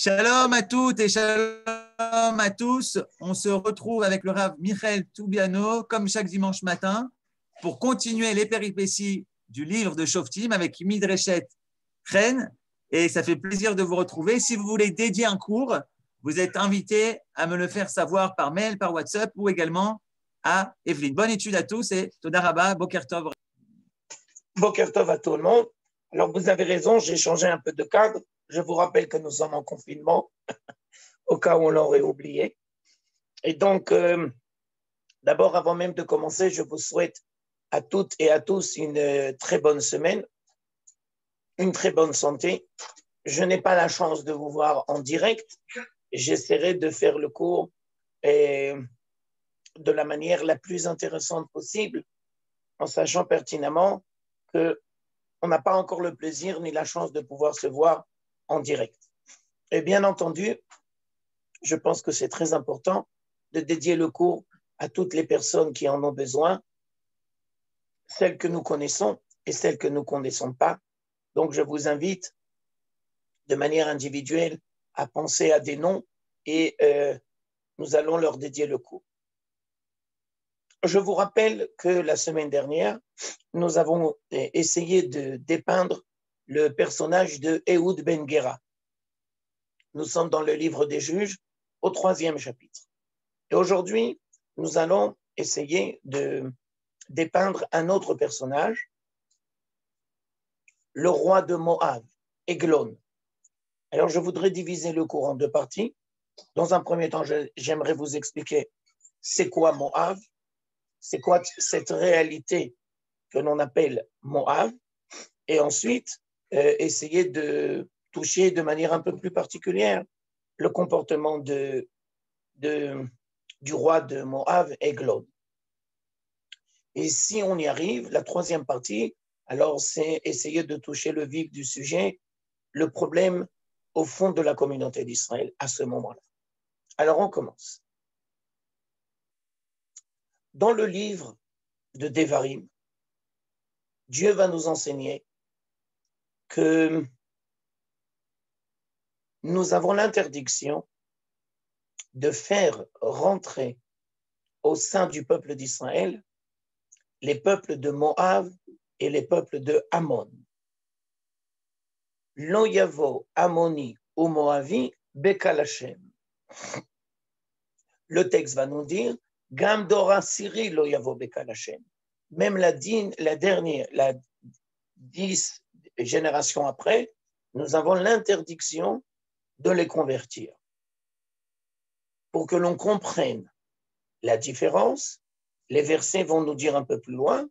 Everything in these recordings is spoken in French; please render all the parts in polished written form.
Shalom à toutes et shalom à tous. On se retrouve avec le Rav Michael Toubiano, comme chaque dimanche matin, pour continuer les péripéties du livre de Shoftim avec Midreshet Chen. Et ça fait plaisir de vous retrouver. Si vous voulez dédier un cours, vous êtes invité à me le faire savoir par mail, par WhatsApp ou également à Evelyne. Bonne étude à tous et Toda Rabba, Boker Tov. Boker Tov à tout le monde. Alors, vous avez raison, j'ai changé un peu de cadre. Je vous rappelle que nous sommes en confinement, au cas où on l'aurait oublié. Et donc, d'abord, avant même de commencer, je vous souhaite à toutes et à tous une très bonne semaine, une très bonne santé. Je n'ai pas la chance de vous voir en direct. J'essaierai de faire le cours de la manière la plus intéressante possible, en sachant pertinemment qu'on n'a pas encore le plaisir ni la chance de pouvoir se voir en direct. Et bien entendu, je pense que c'est très important de dédier le cours à toutes les personnes qui en ont besoin, celles que nous connaissons et celles que nous ne connaissons pas. Donc, je vous invite de manière individuelle à penser à des noms et nous allons leur dédier le cours. Je vous rappelle que la semaine dernière, nous avons essayé de dépeindre le personnage de Ehud Ben Gera. Nous sommes dans le livre des Juges, au 3e chapitre. Et aujourd'hui, nous allons essayer de dépeindre un autre personnage, le roi de Moab, Eglon. Alors, je voudrais diviser le cours en deux parties. Dans un premier temps, j'aimerais vous expliquer c'est quoi Moab, c'est quoi cette réalité que l'on appelle Moab, et ensuite, essayer de toucher de manière un peu plus particulière le comportement du roi de Moab, Eglon. Et si on y arrive, la troisième partie, alors c'est essayer de toucher le vif du sujet, le problème au fond de la communauté d'Israël à ce moment-là. Alors on commence. Dans le livre de Devarim, Dieu va nous enseigner que nous avons l'interdiction de faire rentrer au sein du peuple d'Israël les peuples de Moab et les peuples de Ammon. Lo yavo Ammoni ou Moavi bekal Hashem. Le texte va nous dire Gam dora siri lo yavo bekal Hashem. Même la 10 générations après, nous avons l'interdiction de les convertir. Pour que l'on comprenne la différence, les versets vont nous dire un peu plus loin,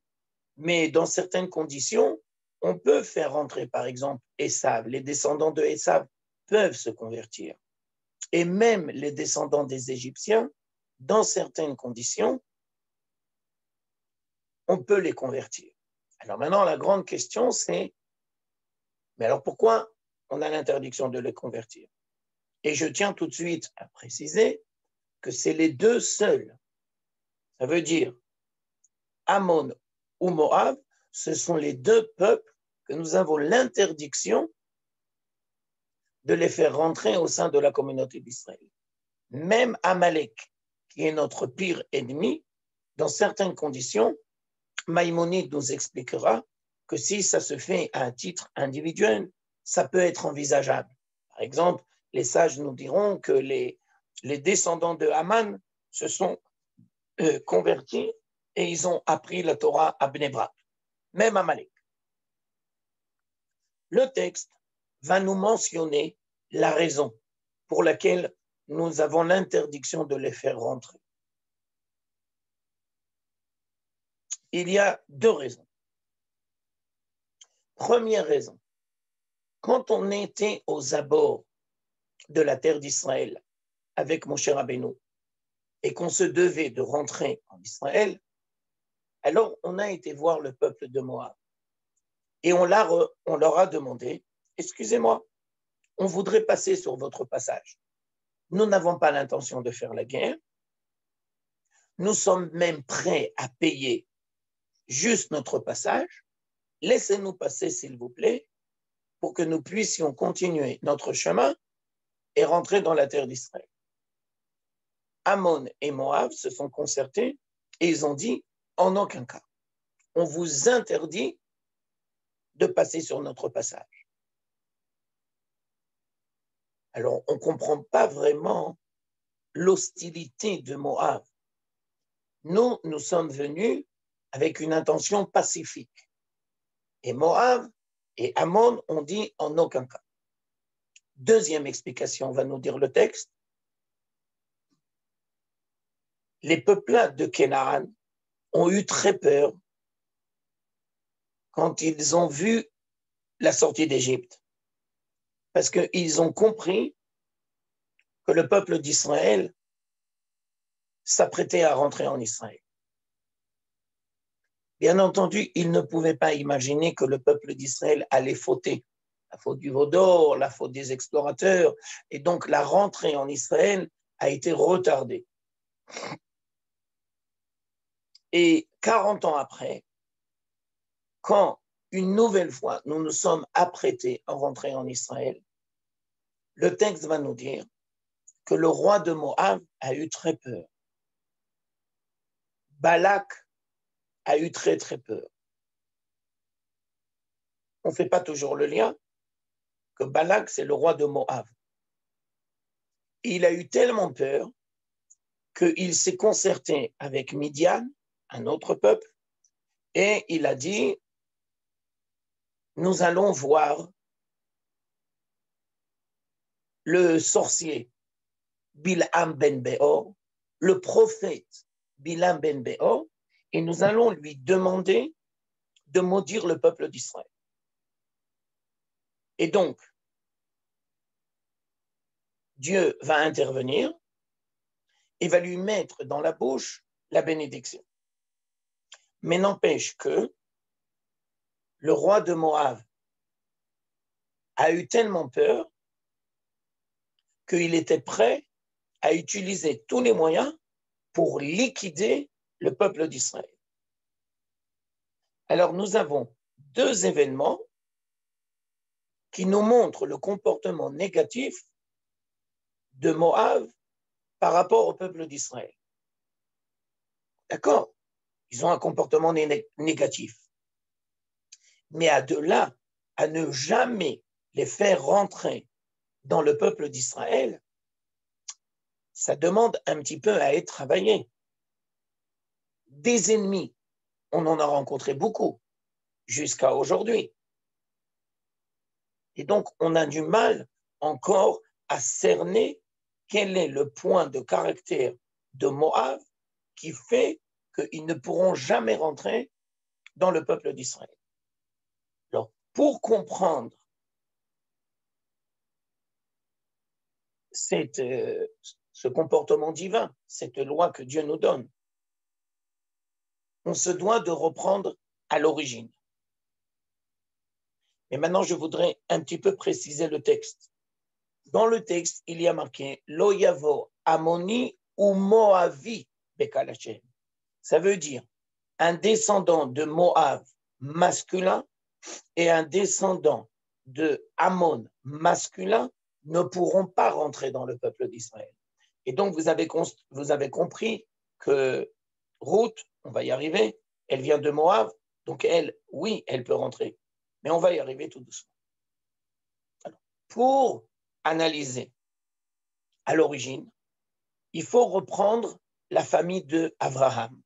mais dans certaines conditions, on peut faire rentrer, par exemple, Esav. Les descendants de Esav peuvent se convertir. Et même les descendants des Égyptiens, dans certaines conditions, on peut les convertir. Alors maintenant, la grande question, c'est, mais alors pourquoi on a l'interdiction de les convertir? Et je tiens tout de suite à préciser que c'est les deux seuls. Ça veut dire Ammon ou Moab, ce sont les deux peuples que nous avons l'interdiction de les faire rentrer au sein de la communauté d'Israël. Même Amalek, qui est notre pire ennemi, dans certaines conditions, Maïmonide nous expliquera que si ça se fait à un titre individuel, ça peut être envisageable. Par exemple, les sages nous diront que les descendants de Haman se sont convertis et ils ont appris la Torah à Bnei Brak, même Amalek. Le texte va nous mentionner la raison pour laquelle nous avons l'interdiction de les faire rentrer. Il y a deux raisons. Première raison, quand on était aux abords de la terre d'Israël avec Moshe Rabbeinu et qu'on se devait de rentrer en Israël, alors on a été voir le peuple de Moab et on leur a demandé, excusez-moi, on voudrait passer sur votre passage. Nous n'avons pas l'intention de faire la guerre. Nous sommes même prêts à payer juste notre passage. Laissez-nous passer, s'il vous plaît, pour que nous puissions continuer notre chemin est rentré dans la terre d'Israël. Ammon et Moab se sont concertés et ils ont dit, en aucun cas, on vous interdit de passer sur notre passage. Alors, on ne comprend pas vraiment l'hostilité de Moab. Nous sommes venus avec une intention pacifique. Et Moab et Ammon ont dit en aucun cas. Deuxième explication, va nous dire le texte. Les peuplades de Canaan ont eu très peur quand ils ont vu la sortie d'Égypte, parce qu'ils ont compris que le peuple d'Israël s'apprêtait à rentrer en Israël. Bien entendu, ils ne pouvaient pas imaginer que le peuple d'Israël allait fauter. La faute du veau d'or, la faute des explorateurs, et donc la rentrée en Israël a été retardée. Et 40 ans après, quand une nouvelle fois nous nous sommes apprêtés à rentrer en Israël, le texte va nous dire que le roi de Moab a eu très peur. Balak a eu très très peur. On ne fait pas toujours le lien que Balak, c'est le roi de Moab. Et il a eu tellement peur qu'il s'est concerté avec Midian, un autre peuple, et il a dit, nous allons voir le sorcier Bilham ben Beor, le prophète Bilham ben Beor, et nous allons lui demander de maudire le peuple d'Israël. Et donc, Dieu va intervenir et va lui mettre dans la bouche la bénédiction. Mais n'empêche que le roi de Moab a eu tellement peur qu'il était prêt à utiliser tous les moyens pour liquider le peuple d'Israël. Alors nous avons deux événements qui nous montrent le comportement négatif de Moab par rapport au peuple d'Israël. D'accord? Ils ont un comportement négatif. Mais à de là, à ne jamais les faire rentrer dans le peuple d'Israël, ça demande un petit peu à être travaillé. Des ennemis, on en a rencontré beaucoup jusqu'à aujourd'hui. Et donc, on a du mal encore à cerner quel est le point de caractère de Moab qui fait qu'ils ne pourront jamais rentrer dans le peuple d'Israël. Alors, pour comprendre ce comportement divin, cette loi que Dieu nous donne, on se doit de reprendre à l'origine. Et maintenant, je voudrais un petit peu préciser le texte. Dans le texte, il y a marqué « Lo yavo Ammoni ou Moavi bekal Hashem ». Ça veut dire un descendant de Moab masculin et un descendant de Ammon masculin ne pourront pas rentrer dans le peuple d'Israël. Et donc, vous avez compris que Ruth, on va y arriver, elle vient de Moab, donc elle, oui, elle peut rentrer. Mais on va y arriver tout doucement. Alors, pour analyser à l'origine, il faut reprendre la famille de Abraham.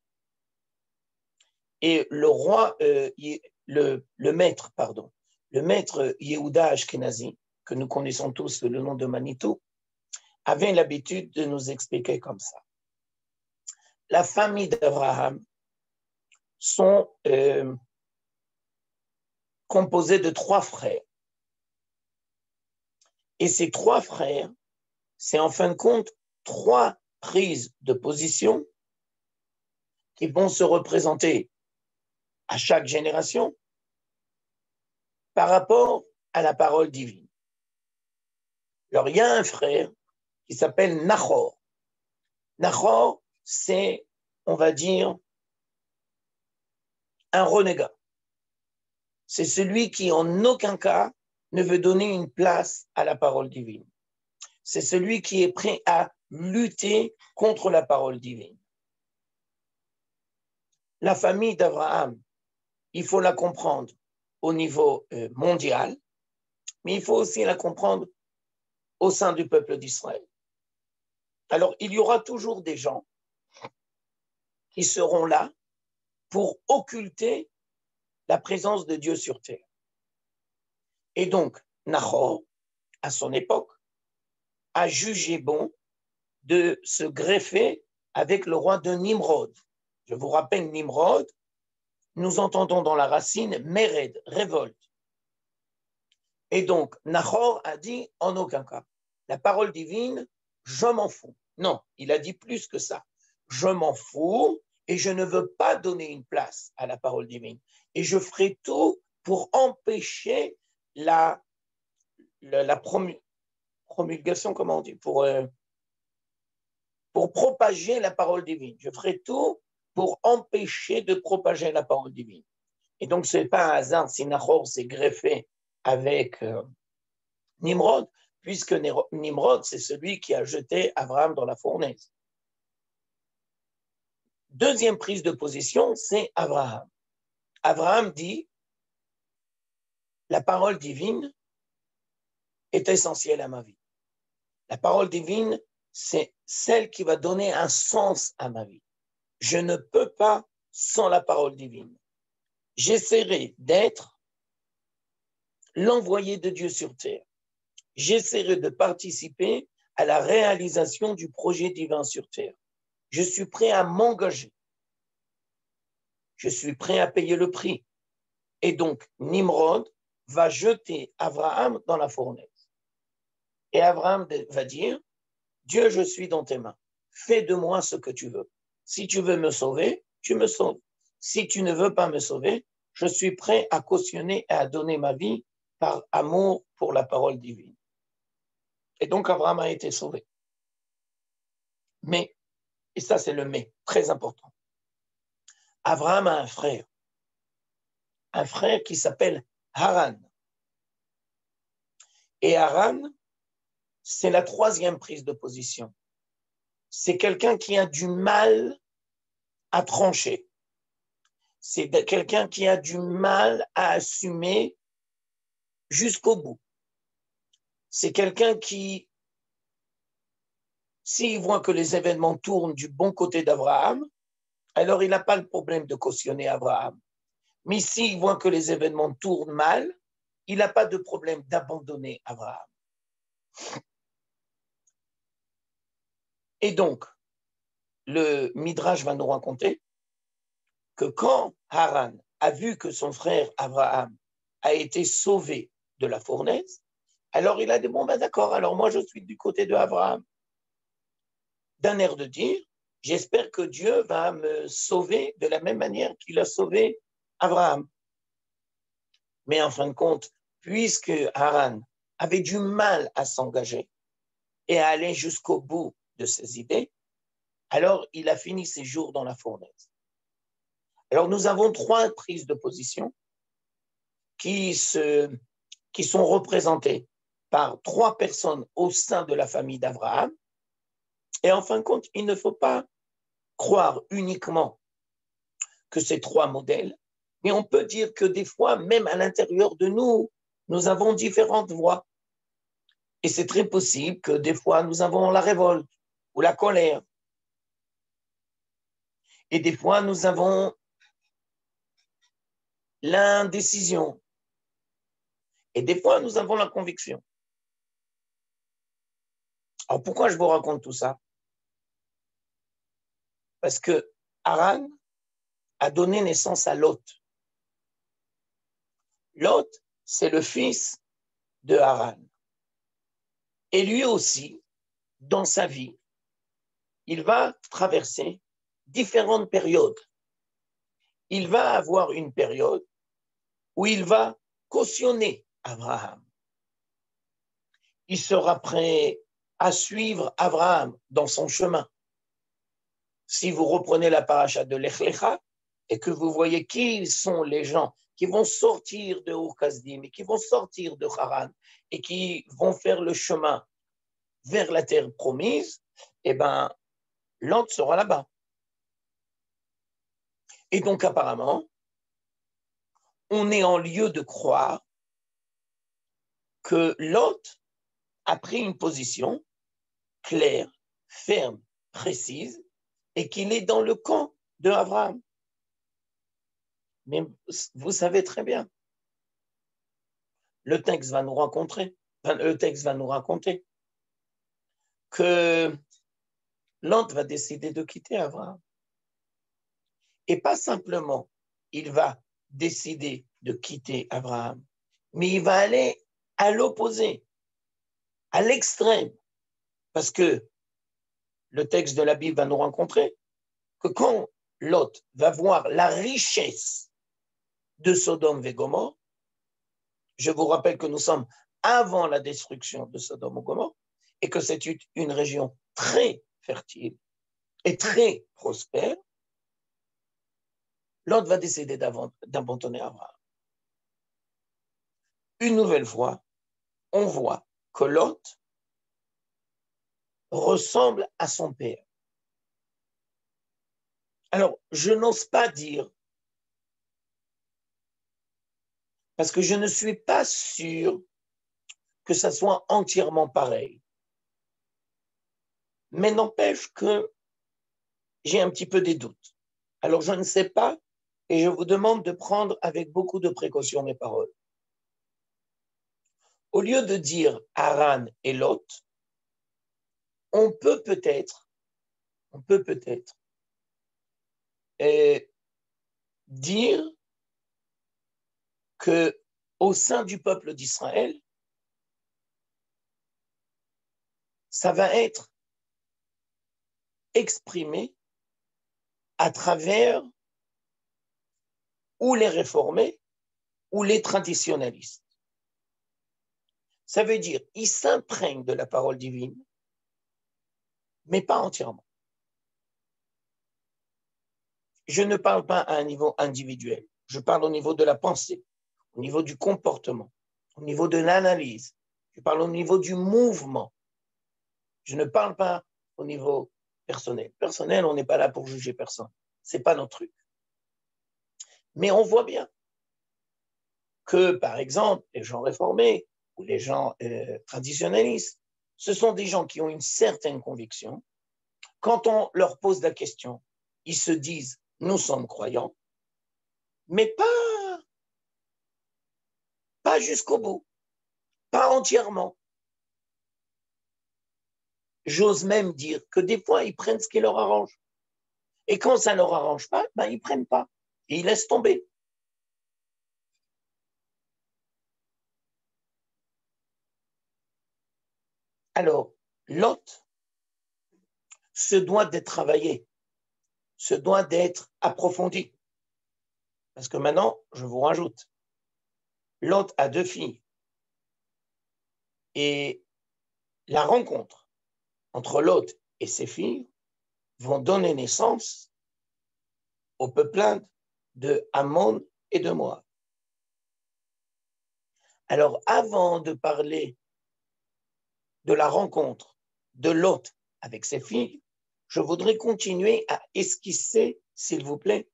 Et le roi, le maître Yehuda Ashkenazi, que nous connaissons tous sous le nom de Manitou, avait l'habitude de nous expliquer comme ça. La famille d'Abraham sont composés de 3 frères. Et ces 3 frères, c'est en fin de compte 3 prises de position qui vont se représenter à chaque génération par rapport à la parole divine. Alors, il y a un frère qui s'appelle Nahor. Nahor, c'est, on va dire, un renégat. C'est celui qui, en aucun cas, ne veut donner une place à la parole divine. c'est celui qui est prêt à lutter contre la parole divine. La famille d'Abraham, il faut la comprendre au niveau mondial, mais il faut aussi la comprendre au sein du peuple d'Israël. Alors, il y aura toujours des gens qui seront là pour occulter la présence de Dieu sur terre. Et donc, Nahor, à son époque, a jugé bon de se greffer avec le roi de Nimrod. Je vous rappelle, Nimrod, nous entendons dans la racine Mered, révolte. Et donc, Nahor a dit en aucun cas, la parole divine, je m'en fous. Non, il a dit plus que ça. Je m'en fous et je ne veux pas donner une place à la parole divine. Et je ferai tout pour empêcher la promulgation, comment on dit, pour propager la parole divine. Je ferai tout pour empêcher de propager la parole divine. Et donc, ce n'est pas un hasard si Nahor s'est greffé avec Nimrod, puisque Nimrod, c'est celui qui a jeté Abraham dans la fournaise. Deuxième prise de position, c'est Abraham. Abraham dit, la parole divine est essentielle à ma vie. La parole divine, c'est celle qui va donner un sens à ma vie. Je ne peux pas sans la parole divine. J'essaierai d'être l'envoyé de Dieu sur terre. J'essaierai de participer à la réalisation du projet divin sur terre. Je suis prêt à m'engager. Je suis prêt à payer le prix. Et donc, Nimrod va jeter Abraham dans la fournaise. Et Abraham va dire, Dieu, je suis dans tes mains. Fais de moi ce que tu veux. Si tu veux me sauver, tu me sauves. Si tu ne veux pas me sauver, je suis prêt à cautionner et à donner ma vie par amour pour la parole divine. Et donc, Abraham a été sauvé. Mais, et ça c'est le mais, très important, Abraham a un frère qui s'appelle Haran. Et Haran, c'est la troisième prise de position. C'est quelqu'un qui a du mal à trancher. C'est quelqu'un qui a du mal à assumer jusqu'au bout. C'est quelqu'un qui, s'il voit que les événements tournent du bon côté d'Abraham, alors il n'a pas le problème de cautionner Abraham. Mais s'il voit que les événements tournent mal, il n'a pas de problème d'abandonner Abraham. Et donc, le Midrash va nous raconter que quand Haran a vu que son frère Abraham a été sauvé de la fournaise, alors il a dit, bon ben d'accord, alors moi je suis du côté de Abraham. D'un air de dire, j'espère que Dieu va me sauver de la même manière qu'il a sauvé Abraham. Mais en fin de compte, puisque Haran avait du mal à s'engager et à aller jusqu'au bout de ses idées, alors il a fini ses jours dans la fournaise. Alors nous avons trois prises de position qui sont représentées par trois personnes au sein de la famille d'Abraham. Et en fin de compte, il ne faut pas croire uniquement que ces trois modèles, mais on peut dire que des fois, même à l'intérieur de nous, nous avons différentes voies. Et c'est très possible que des fois, nous avons la révolte ou la colère. Et des fois, nous avons l'indécision. Et des fois, nous avons la conviction. Alors, pourquoi je vous raconte tout ça? Parce que Haran a donné naissance à Lot. Lot, c'est le fils de Haran. Et lui aussi, dans sa vie, il va traverser différentes périodes. Il va avoir une période où il va cautionner Abraham. Il sera prêt à suivre Abraham dans son chemin. Si vous reprenez la paracha de Lech Lecha et que vous voyez qui sont les gens qui vont sortir de Ur Kasdim et qui vont sortir de Haran et qui vont faire le chemin vers la terre promise, eh bien, Lot sera là-bas. Et donc, apparemment, on est en lieu de croire que Lot a pris une position claire, ferme, précise, et qu'il est dans le camp de Abraham. Mais vous savez très bien, le texte va nous raconter que Lot va décider de quitter Abraham. Et pas simplement, il va décider de quitter Abraham, mais il va aller à l'opposé, à l'extrême, parce que le texte de la Bible va nous rencontrer que quand Lot va voir la richesse de Sodome et Gomorrhe, je vous rappelle que nous sommes avant la destruction de Sodome et Gomorrhe, et que c'est une région très fertile et très prospère, Lot va décider d'abandonner Abraham. Une nouvelle fois, on voit que Lot ressemble à son père. Alors, je n'ose pas dire, parce que je ne suis pas sûr que ça soit entièrement pareil. Mais n'empêche que j'ai un petit peu des doutes. Alors, je ne sais pas, et je vous demande de prendre avec beaucoup de précaution mes paroles. Au lieu de dire Haran et Lot, on peut peut-être dire que au sein du peuple d'Israël, ça va être exprimé à travers ou les réformés ou les traditionnalistes. Ça veut dire ils s'imprègnent de la parole divine, mais pas entièrement. Je ne parle pas à un niveau individuel, je parle au niveau de la pensée, au niveau du comportement, au niveau de l'analyse, je parle au niveau du mouvement. Je ne parle pas au niveau personnel. Personnel, on n'est pas là pour juger personne. Ce n'est pas notre truc. Mais on voit bien que, par exemple, les gens réformés ou les gens traditionnalistes, ce sont des gens qui ont une certaine conviction. Quand on leur pose la question, ils se disent « nous sommes croyants », mais pas jusqu'au bout, pas entièrement. J'ose même dire que des fois, ils prennent ce qui leur arrange. Et quand ça ne leur arrange pas, ben, ils ne prennent pas. Et ils laissent tomber. Alors, Lot se doit d'être travaillé, se doit d'être approfondi. Parce que maintenant, je vous rajoute, Lot a 2 filles. Et la rencontre entre Lot et ses filles vont donner naissance aux peuplades de Ammon et de Moab. Alors, avant de parler de la rencontre de Lot avec ses filles, je voudrais continuer à esquisser, s'il vous plaît,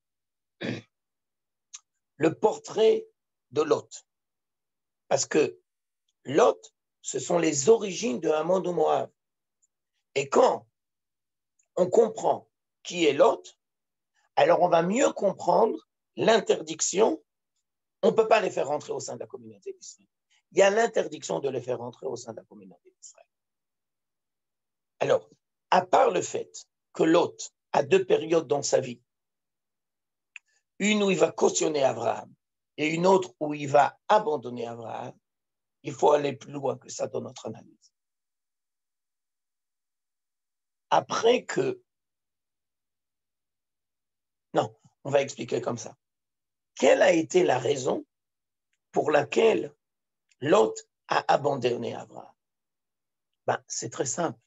le portrait de Lot. Parce que Lot, ce sont les origines de Ammon de Moab. Et quand on comprend qui est Lot, alors on va mieux comprendre l'interdiction. On ne peut pas les faire rentrer au sein de la communauté d'Israël. Il y a l'interdiction de les faire rentrer au sein de la communauté d'Israël. Alors, à part le fait que Lot a 2 périodes dans sa vie, une où il va cautionner Abraham et une autre où il va abandonner Abraham, il faut aller plus loin que ça dans notre analyse. Après que... Non, on va expliquer comme ça. Quelle a été la raison pour laquelle Lot a abandonné Abraham? Ben, c'est très simple.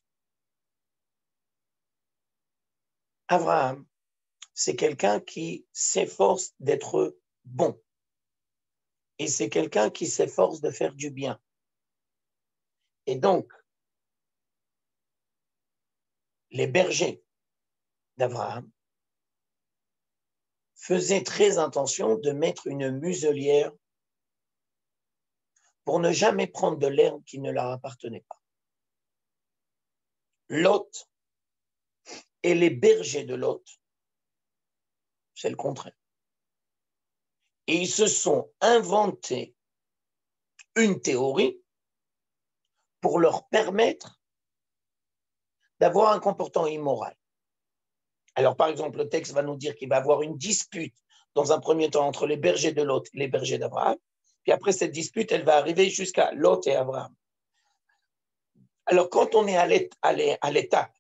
Abraham, c'est quelqu'un qui s'efforce d'être bon. Et c'est quelqu'un qui s'efforce de faire du bien. Et donc, les bergers d'Abraham faisaient très attention de mettre une muselière pour ne jamais prendre de l'herbe qui ne leur appartenait pas. Lot et les bergers de Lot, c'est le contraire. Et ils se sont inventés une théorie pour leur permettre d'avoir un comportement immoral. Alors, par exemple, le texte va nous dire qu'il va y avoir une dispute dans un premier temps entre les bergers de Lot et les bergers d'Abraham. Puis après, cette dispute, elle va arriver jusqu'à Lot et Abraham. Alors, quand on est à l'étape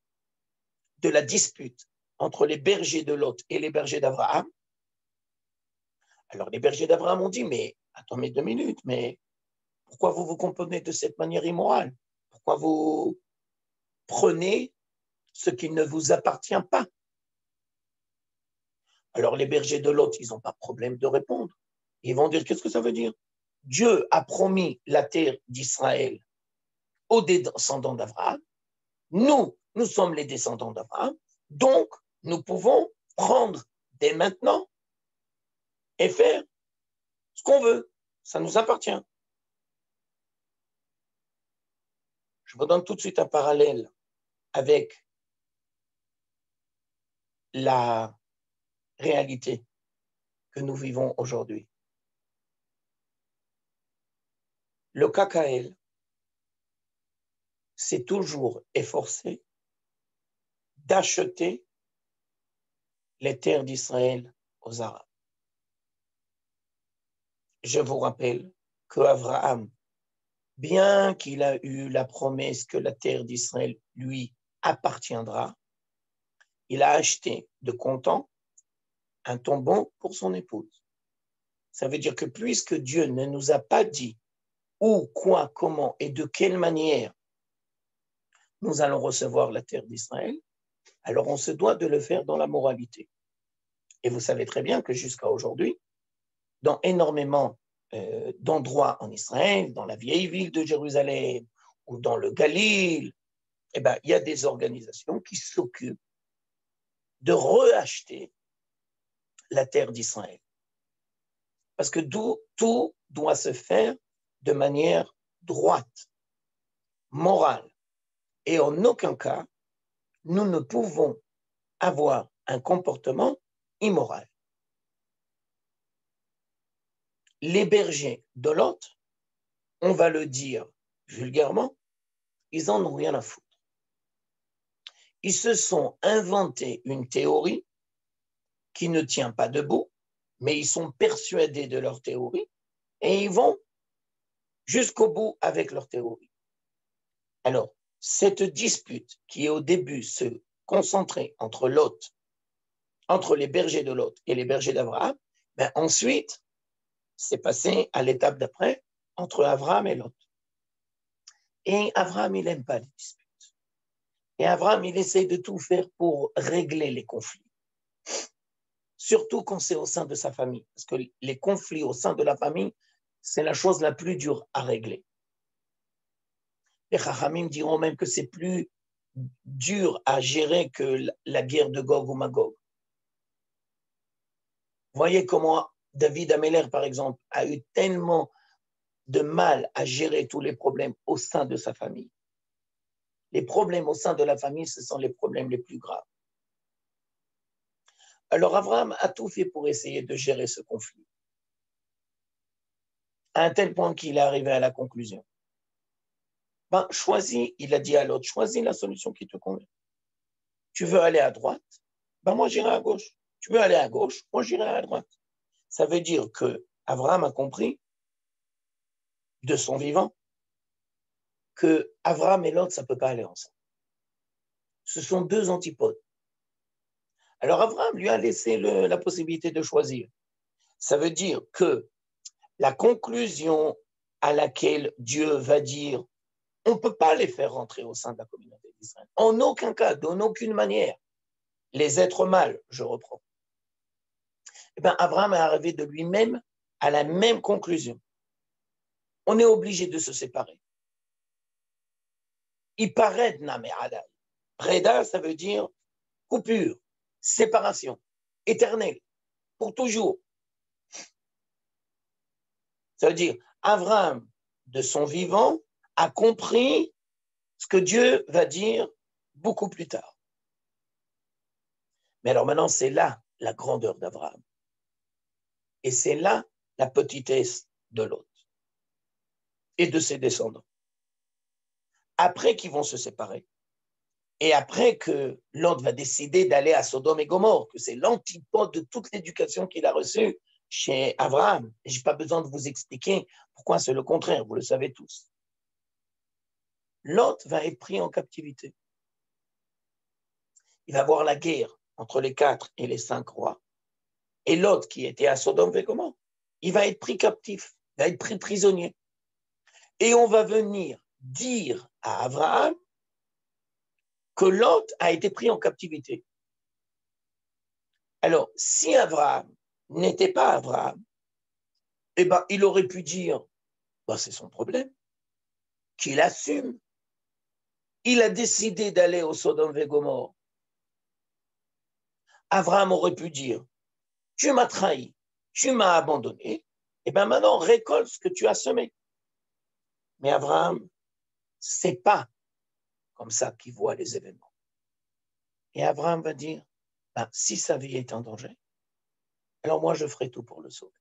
de la dispute entre les bergers de Lot et les bergers d'Abraham, alors les bergers d'Abraham ont dit, mais attendez 2 minutes, mais pourquoi vous vous comportez de cette manière immorale? Pourquoi vous prenez ce qui ne vous appartient pas? Alors les bergers de Lot, ils n'ont pas de problème de répondre. Ils vont dire, qu'est-ce que ça veut dire? Dieu a promis la terre d'Israël aux descendants d'Abraham. Nous sommes les descendants d'Abraham. Donc, nous pouvons prendre dès maintenant et faire ce qu'on veut. Ça nous appartient. Je vous donne tout de suite un parallèle avec la réalité que nous vivons aujourd'hui. Le KKL s'est toujours efforcé d'acheter les terres d'Israël aux Arabes. Je vous rappelle qu'Abraham, bien qu'il a eu la promesse que la terre d'Israël lui appartiendra, il a acheté de comptant un tombeau pour son épouse. Ça veut dire que puisque Dieu ne nous a pas dit où, quoi, comment et de quelle manière nous allons recevoir la terre d'Israël, alors on se doit de le faire dans la moralité. Et vous savez très bien que jusqu'à aujourd'hui, dans énormément d'endroits en Israël, dans la vieille ville de Jérusalem ou dans le Galil, eh ben, il y a des organisations qui s'occupent de reacheter la terre d'Israël. Parce que tout doit se faire de manière droite, morale. Et en aucun cas, nous ne pouvons avoir un comportement immoral. Les bergers de Lot, on va le dire vulgairement, ils en ont rien à foutre. Ils se sont inventés une théorie qui ne tient pas debout, mais ils sont persuadés de leur théorie et ils vont jusqu'au bout avec leur théorie. Alors, cette dispute qui au début se concentrait entre Lot, entre les bergers de Lot et les bergers d'Abraham, ben ensuite, c'est passé à l'étape d'après entre Abraham et Lot. Et Abraham, il n'aime pas les disputes. Et Abraham, il essaie de tout faire pour régler les conflits. Surtout quand c'est au sein de sa famille. Parce que les conflits au sein de la famille, c'est la chose la plus dure à régler. Les Chachamim diront même que c'est plus dur à gérer que la guerre de Gog ou Magog. Voyez comment David Améler, par exemple, a eu tellement de mal à gérer tous les problèmes au sein de sa famille. Les problèmes au sein de la famille, ce sont les problèmes les plus graves. Alors Abraham a tout fait pour essayer de gérer ce conflit, à un tel point qu'il est arrivé à la conclusion. Ben, choisis, il a dit à l'autre, choisis la solution qui te convient. Tu veux aller à droite, ben moi j'irai à gauche. Tu veux aller à gauche, moi j'irai à droite. Ça veut dire que Abraham a compris de son vivant que Abraham et l'autre, ça ne peut pas aller ensemble. Ce sont deux antipodes. Alors Abraham lui a laissé la possibilité de choisir. Ça veut dire que la conclusion à laquelle Dieu va dire on ne peut pas les faire rentrer au sein de la communauté d'Israël. En aucun cas, d'en aucune manière. Les êtres mâles, je reprends. Eh bien, Abraham est arrivé de lui-même à la même conclusion. On est obligé de se séparer. Il paraît Namé Adai. Preda, ça veut dire coupure, séparation, éternelle, pour toujours. Ça veut dire, Abraham, de son vivant, a compris ce que Dieu va dire beaucoup plus tard. Mais alors maintenant, c'est là la grandeur d'Abraham. Et c'est là la petitesse de Lot et de ses descendants. Après qu'ils vont se séparer, et après que Lot va décider d'aller à Sodome et Gomorrhe, que c'est l'antipode de toute l'éducation qu'il a reçue chez Abraham, et je n'ai pas besoin de vous expliquer pourquoi c'est le contraire, vous le savez tous. Lot va être pris en captivité. Il va y avoir la guerre entre les 4 et les 5 rois. Et Lot, qui était à Sodome et Gomorrhe, il va être pris captif, il va être pris prisonnier. Et on va venir dire à Abraham que Lot a été pris en captivité. Alors, si Abraham n'était pas Abraham, eh ben, il aurait pu dire, ben, c'est son problème, qu'il assume. Il a décidé d'aller au Sodome et Gomorrhe. Abraham aurait pu dire, tu m'as trahi, tu m'as abandonné, et bien maintenant, récolte ce que tu as semé. Mais Abraham, c'est pas comme ça qu'il voit les événements. Et Abraham va dire, ben, si sa vie est en danger, alors moi, je ferai tout pour le sauver.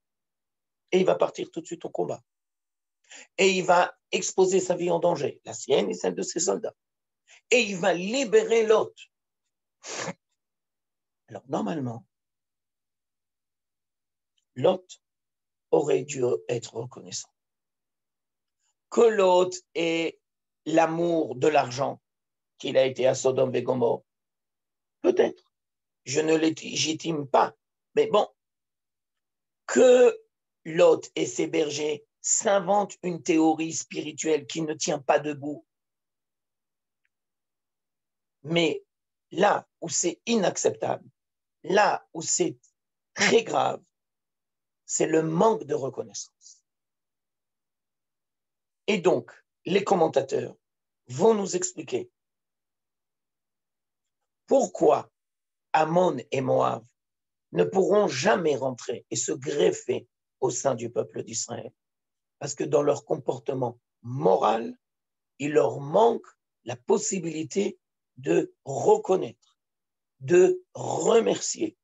Et il va partir tout de suite au combat. Et il va exposer sa vie en danger, la sienne et celle de ses soldats. Et il va libérer Lot. Alors, normalement, Lot aurait dû être reconnaissant. Que Lot ait l'amour de l'argent, qu'il a été à Sodome et Gomorrhe, peut-être. Je ne le légitime pas. Mais bon, que Lot et ses bergers s'inventent une théorie spirituelle qui ne tient pas debout. Mais là où c'est inacceptable, là où c'est très grave, c'est le manque de reconnaissance. Et donc, les commentateurs vont nous expliquer pourquoi Ammon et Moab ne pourront jamais rentrer et se greffer au sein du peuple d'Israël. Parce que dans leur comportement moral, il leur manque la possibilité de reconnaître, de remercier.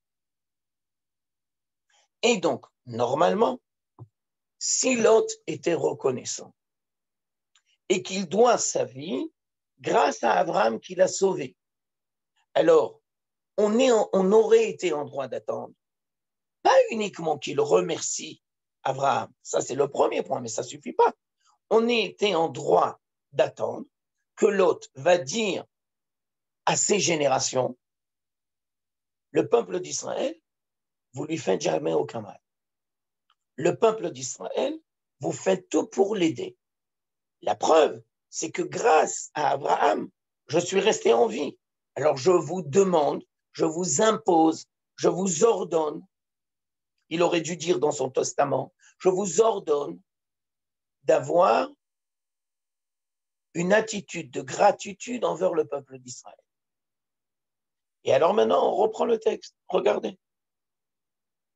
Et donc, normalement, si Lot était reconnaissant et qu'il doit sa vie grâce à Abraham qui l'a sauvé, alors on aurait été en droit d'attendre, pas uniquement qu'il remercie Abraham, ça c'est le premier point, mais ça ne suffit pas. On était en droit d'attendre que Lot va dire à ses générations, le peuple d'Israël, vous lui faites jamais aucun mal. Le peuple d'Israël, vous faites tout pour l'aider. La preuve, c'est que grâce à Abraham, je suis resté en vie. Alors je vous demande, je vous impose, je vous ordonne, il aurait dû dire dans son testament, je vous ordonne d'avoir une attitude de gratitude envers le peuple d'Israël. Et alors maintenant, on reprend le texte. Regardez.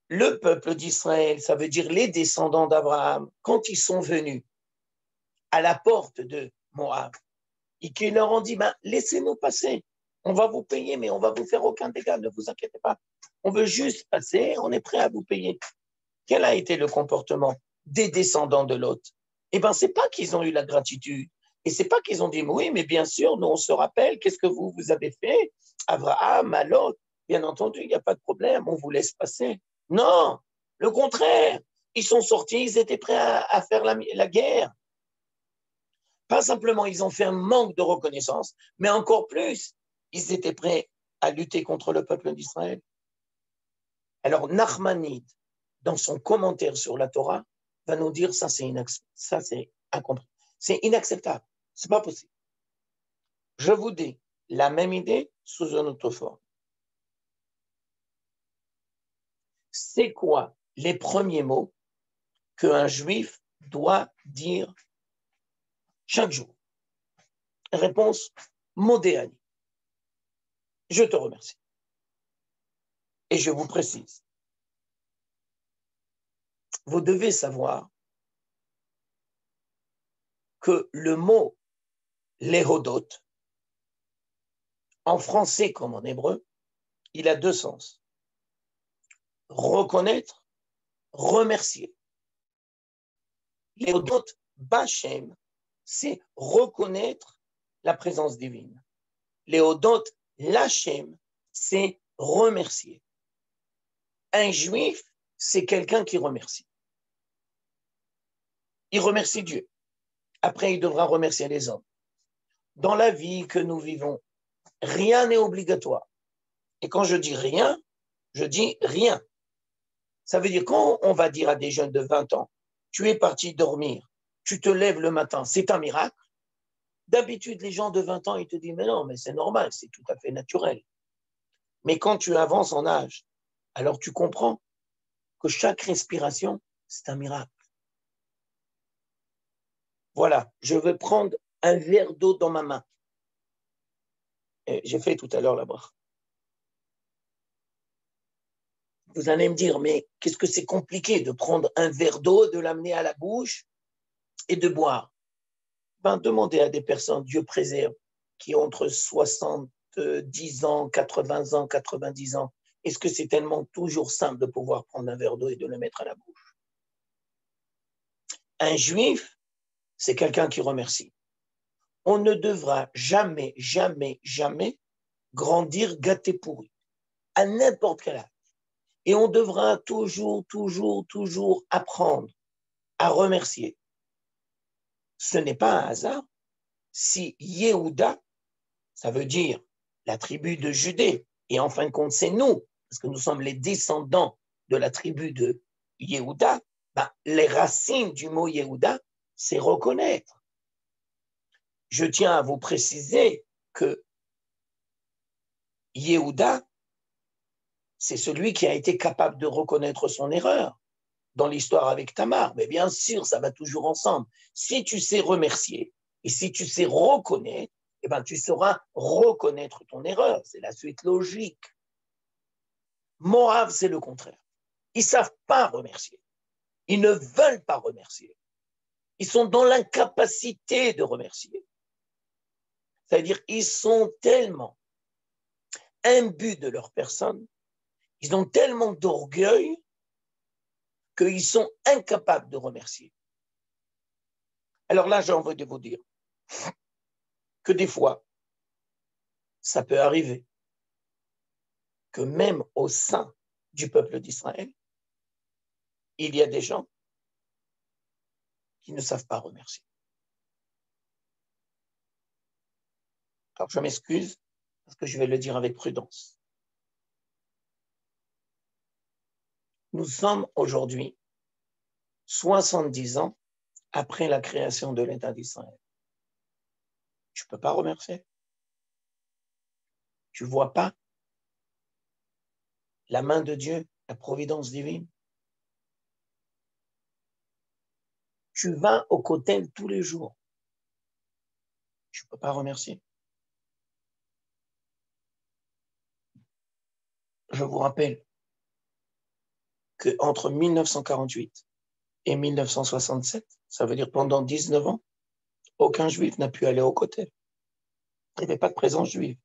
Le peuple d'Israël, ça veut dire les descendants d'Abraham, quand ils sont venus à la porte de Moab, et qu'ils leur ont dit, ben, laissez-nous passer, on va vous payer, mais on ne va vous faire aucun dégât, ne vous inquiétez pas. On veut juste passer, on est prêt à vous payer. Quel a été le comportement des descendants de Lot? Eh bien, ce n'est pas qu'ils ont eu la gratitude, et ce n'est pas qu'ils ont dit, oui, mais bien sûr, nous on se rappelle, qu'est-ce que vous avez fait, Abraham, à Lot, bien entendu, il n'y a pas de problème, on vous laisse passer. Non, le contraire, ils sont sortis, ils étaient prêts à faire la guerre. Pas simplement, ils ont fait un manque de reconnaissance, mais encore plus, ils étaient prêts à lutter contre le peuple d'Israël. Alors, Nachmanide, dans son commentaire sur la Torah, va nous dire ça, c'est incompréhensible. C'est inacceptable. C'est pas possible. Je vous dis la même idée sous une autre forme. C'est quoi les premiers mots qu'un juif doit dire chaque jour? Réponse, modéani. Je te remercie. Et je vous précise, vous devez savoir que le mot léhodot, en français comme en hébreu, il a deux sens. Reconnaître, remercier. Léhodot, Bachem, c'est reconnaître la présence divine. Léhodot, Lachem, c'est remercier. Un juif, c'est quelqu'un qui remercie. Il remercie Dieu. Après, il devra remercier les hommes. Dans la vie que nous vivons, rien n'est obligatoire. Et quand je dis rien, je dis rien. Ça veut dire quand on va dire à des jeunes de 20 ans, tu es parti dormir, tu te lèves le matin, c'est un miracle. D'habitude, les gens de 20 ans, ils te disent, mais non, mais c'est normal, c'est tout à fait naturel. Mais quand tu avances en âge, alors tu comprends que chaque respiration, c'est un miracle. Voilà, je veux prendre un verre d'eau dans ma main. J'ai fait tout à l'heure la bracha. Vous allez me dire, mais qu'est-ce que c'est compliqué de prendre un verre d'eau, de l'amener à la bouche et de boire? Ben, demandez à des personnes, Dieu préserve, qui ont entre 70 ans, 80 ans, 90 ans. Est-ce que c'est tellement toujours simple de pouvoir prendre un verre d'eau et de le mettre à la bouche? Un juif, c'est quelqu'un qui remercie. On ne devra jamais, jamais, jamais grandir gâté pourri, à n'importe quel âge. Et on devra toujours, toujours, toujours apprendre à remercier. Ce n'est pas un hasard si Yehuda, ça veut dire la tribu de Judée, et en fin de compte, c'est nous, parce que nous sommes les descendants de la tribu de Yehuda, ben, les racines du mot Yehuda, c'est reconnaître. Je tiens à vous préciser que Yehuda, c'est celui qui a été capable de reconnaître son erreur dans l'histoire avec Tamar. Mais bien sûr, ça va toujours ensemble. Si tu sais remercier et si tu sais reconnaître, eh ben, tu sauras reconnaître ton erreur. C'est la suite logique. Moab, c'est le contraire. Ils ne savent pas remercier. Ils ne veulent pas remercier. Ils sont dans l'incapacité de remercier. C'est-à-dire, ils sont tellement imbus de leur personne, ils ont tellement d'orgueil qu'ils sont incapables de remercier. Alors là, j'ai envie de vous dire que des fois, ça peut arriver que même au sein du peuple d'Israël, il y a des gens qui ne savent pas remercier. Alors je m'excuse parce que je vais le dire avec prudence. Nous sommes aujourd'hui 70 ans après la création de l'État d'Israël. Tu ne peux pas remercier. Tu ne vois pas la main de Dieu, la providence divine. Tu vas au kotel tous les jours. Tu ne peux pas remercier. Je vous rappelle qu'entre 1948 et 1967, ça veut dire pendant 19 ans, aucun juif n'a pu aller au kotel. Il n'y avait pas de présence juive.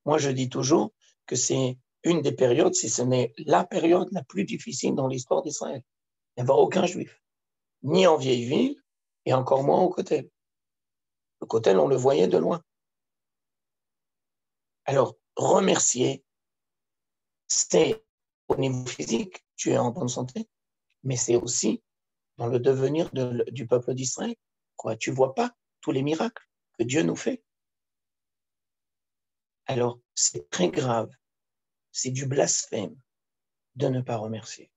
Moi, je dis toujours que c'est une des périodes, si ce n'est la période la plus difficile dans l'histoire d'Israël. Il n'y avait aucun juif, ni en vieille ville, et encore moins au kotel. Le kotel, on le voyait de loin. Alors, remercier, c'est au niveau physique, tu es en bonne santé, mais c'est aussi dans le devenir du peuple d'Israël. Quoi, tu ne vois pas tous les miracles que Dieu nous fait. Alors, c'est très grave, c'est du blasphème de ne pas remercier.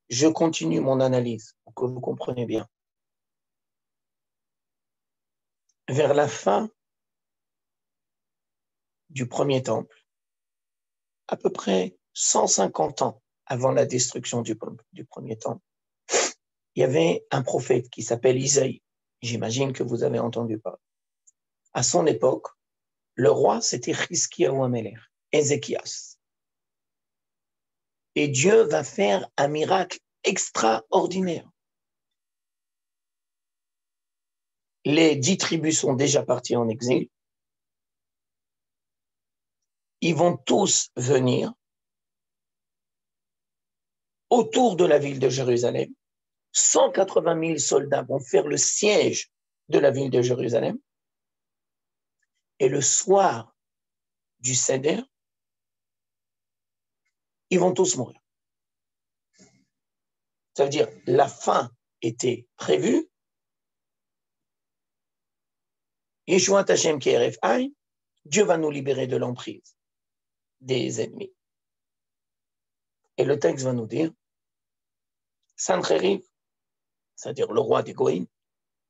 Je continue mon analyse pour que vous compreniez bien. Vers la fin du premier temple, à peu près 150 ans avant la destruction du premier temple, il y avait un prophète qui s'appelle Isaïe. J'imagine que vous avez entendu parler. À son époque, Le roi, c'était Chizkiyahu Amelech, Ézéchias. Et Dieu va faire un miracle extraordinaire. Les 10 tribus sont déjà partis en exil. Ils vont tous venir autour de la ville de Jérusalem. 180 000 soldats vont faire le siège de la ville de Jérusalem. Et le soir du Seder, ils vont tous mourir. Ça veut dire la fin était prévue. Yeshua Hashem Keref Aïn, Dieu va nous libérer de l'emprise des ennemis. Et le texte va nous dire, Sancheriv, c'est-à-dire le roi des Goïm,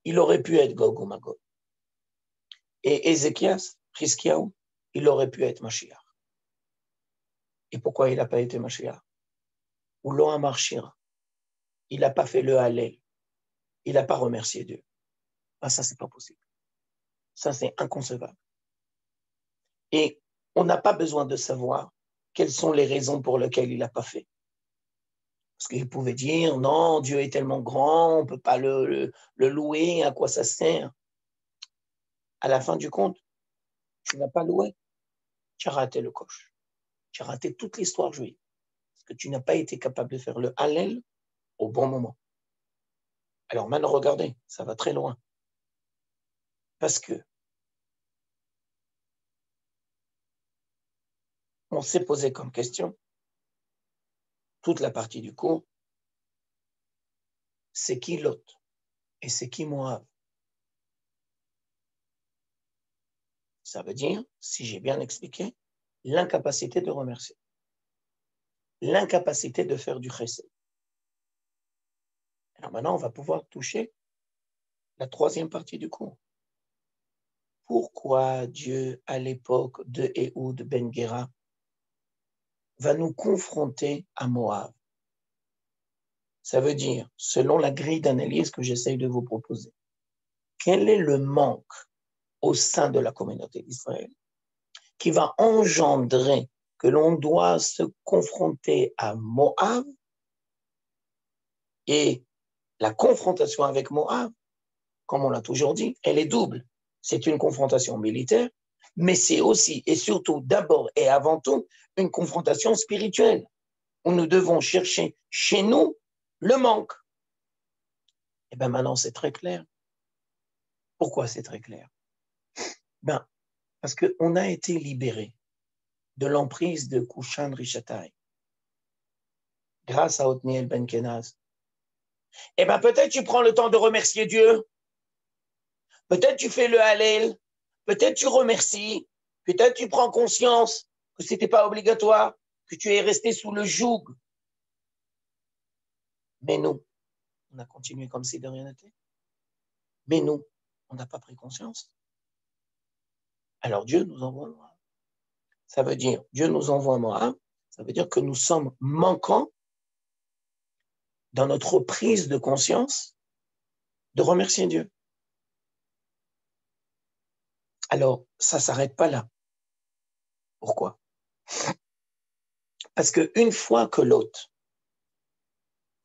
il aurait pu être Gog ou Magog. Et Ézéchias, Chizkiyahu, il aurait pu être Mashiach. Et pourquoi il n'a pas été Mashiach? Ou l'on a marchira. Il n'a pas fait le Hallel. Il n'a pas remercié Dieu. Ah, ça, c'est pas possible. Ça, c'est inconcevable. Et on n'a pas besoin de savoir quelles sont les raisons pour lesquelles il n'a pas fait. Parce qu'il pouvait dire, non, Dieu est tellement grand, on ne peut pas le louer, à quoi ça sert? À la fin du compte, tu n'as pas loué, tu as raté le coche. Tu as raté toute l'histoire juive. Parce que tu n'as pas été capable de faire le Hallel au bon moment. Alors maintenant, regardez, ça va très loin. Parce que on s'est posé comme question, toute la partie du cours, c'est qui Lot et c'est qui Moab? Ça veut dire, si j'ai bien expliqué, l'incapacité de remercier, l'incapacité de faire du chesed. Alors maintenant, on va pouvoir toucher la troisième partie du cours. Pourquoi Dieu, à l'époque de Ehud ben Gera, va nous confronter à Moab? Ça veut dire, selon la grille d'analyse que j'essaye de vous proposer, quel est le manque au sein de la communauté d'Israël qui va engendrer que l'on doit se confronter à Moab, et la confrontation avec Moab, comme on l'a toujours dit, elle est double. C'est une confrontation militaire, mais c'est aussi et surtout d'abord et avant tout une confrontation spirituelle où nous devons chercher chez nous le manque. Et bien maintenant c'est très clair. Pourquoi c'est très clair? Ben, parce qu'on a été libéré de l'emprise de Kushan Rishatai grâce à Othniel Ben Kenaz. Eh bien, peut-être tu prends le temps de remercier Dieu. Peut-être tu fais le Hallel. Peut-être tu remercies. Peut-être tu prends conscience que ce n'était pas obligatoire, que tu es resté sous le joug. Mais nous, on a continué comme si de rien n'était. Mais nous, on n'a pas pris conscience. Alors Dieu nous envoie Moab. Ça veut dire, Dieu nous envoie Moab, ça veut dire que nous sommes manquants dans notre prise de conscience de remercier Dieu. Alors, ça ne s'arrête pas là. Pourquoi? Parce qu'une fois que l'autre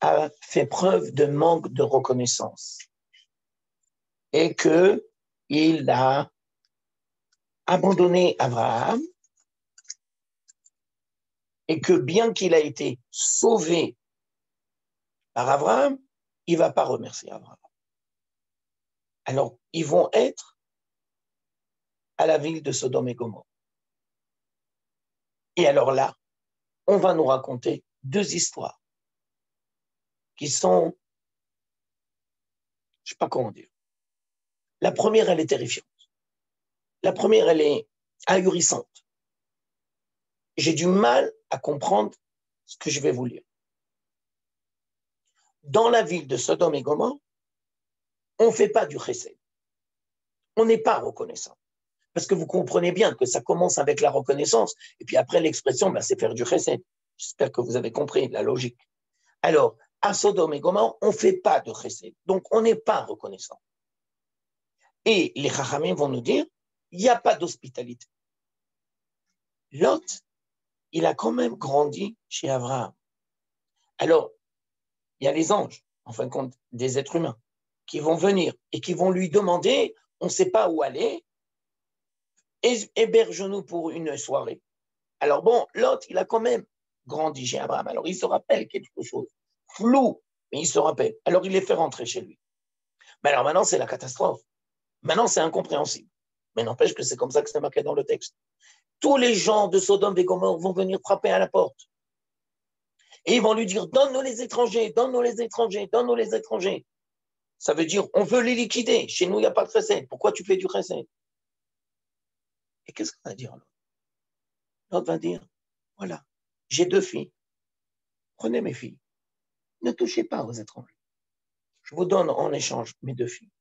a fait preuve de manque de reconnaissance et qu'il a abandonné Abraham et que bien qu'il a été sauvé par Abraham, il ne va pas remercier Abraham. Alors, ils vont être à la ville de Sodome et Gomorrhe. Et alors là, on va nous raconter deux histoires qui sont, je ne sais pas comment dire. La première, elle est terrifiante. La première, elle est ahurissante. J'ai du mal à comprendre ce que je vais vous lire. Dans la ville de Sodome et Gomorrhe, on ne fait pas du chesed. On n'est pas reconnaissant. Parce que vous comprenez bien que ça commence avec la reconnaissance, et puis après l'expression, c'est faire du chesed. J'espère que vous avez compris la logique. Alors, à Sodome et Gomorrhe, on ne fait pas de chesed. Donc, on n'est pas reconnaissant. Et les chachamim vont nous dire, il n'y a pas d'hospitalité. Lot, il a quand même grandi chez Abraham. Alors, il y a les anges, en fin de compte, des êtres humains, qui vont venir et qui vont lui demander, on ne sait pas où aller, héberge-nous pour une soirée. Alors bon, Lot, il a quand même grandi chez Abraham. Alors il se rappelle quelque chose, flou, mais il se rappelle. Alors il les fait rentrer chez lui. Mais alors maintenant, c'est la catastrophe. Maintenant, c'est incompréhensible. Mais n'empêche que c'est comme ça que c'est marqué dans le texte. Tous les gens de Sodome et Gomorrhe vont venir frapper à la porte. Et ils vont lui dire, donne-nous les étrangers, donne-nous les étrangers, donne-nous les étrangers. Ça veut dire, on veut les liquider. Chez nous, il n'y a pas de chesed. Pourquoi tu fais du chesed? Et qu'est-ce qu'on va dire l'autre? L'autre va dire, voilà, j'ai 2 filles. Prenez mes filles. Ne touchez pas aux étrangers. Je vous donne en échange mes 2 filles.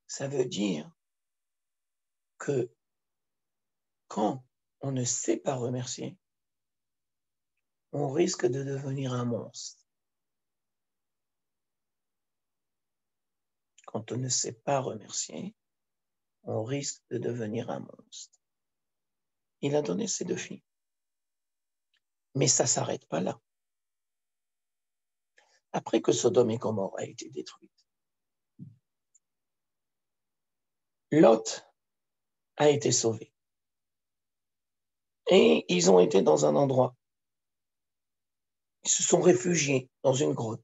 Ça veut dire que quand on ne sait pas remercier, on risque de devenir un monstre. Quand on ne sait pas remercier, on risque de devenir un monstre. Il a donné ses 2 filles. Mais ça ne s'arrête pas là. Après que Sodome et Gomorrhe a été détruite, Lot a été sauvé. Et ils ont été dans un endroit. Ils se sont réfugiés dans une grotte.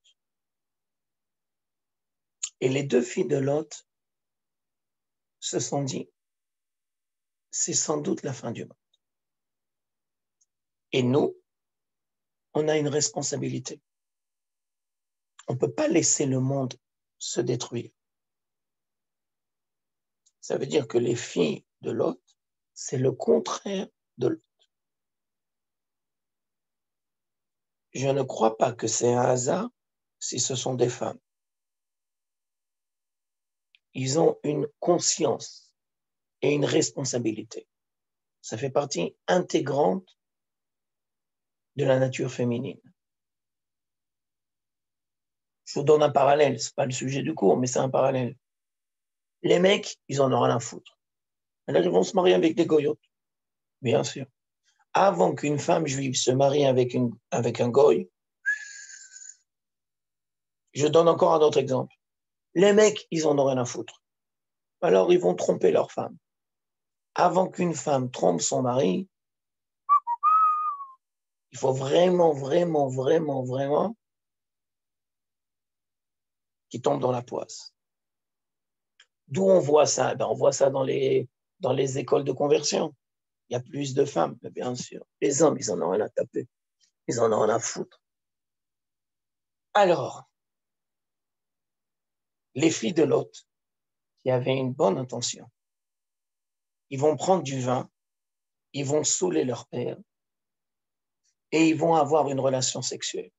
Et les 2 filles de Lot se sont dit, c'est sans doute la fin du monde. Et nous, on a une responsabilité. On ne peut pas laisser le monde se détruire. Ça veut dire que les filles de Lot, c'est le contraire de Lot. Je ne crois pas que c'est un hasard si ce sont des femmes. Ils ont une conscience et une responsabilité. Ça fait partie intégrante de la nature féminine. Je vous donne un parallèle, ce n'est pas le sujet du cours, mais c'est un parallèle. Les mecs, ils en ont rien à foutre. Alors, ils vont se marier avec des goyotes, bien sûr. Avant qu'une femme juive se marie avec un goy, je donne encore un autre exemple. Les mecs, ils en ont rien à foutre. Alors, ils vont tromper leur femme. Avant qu'une femme trompe son mari, il faut vraiment qu'il tombe dans la poisse. D'où on voit ça? On voit ça dans les écoles de conversion. Il y a plus de femmes, mais bien sûr. Les hommes, ils en ont rien à taper. Ils en ont rien à foutre. Alors, les filles de Lot, qui avaient une bonne intention, ils vont prendre du vin, ils vont saouler leur père et ils vont avoir une relation sexuelle.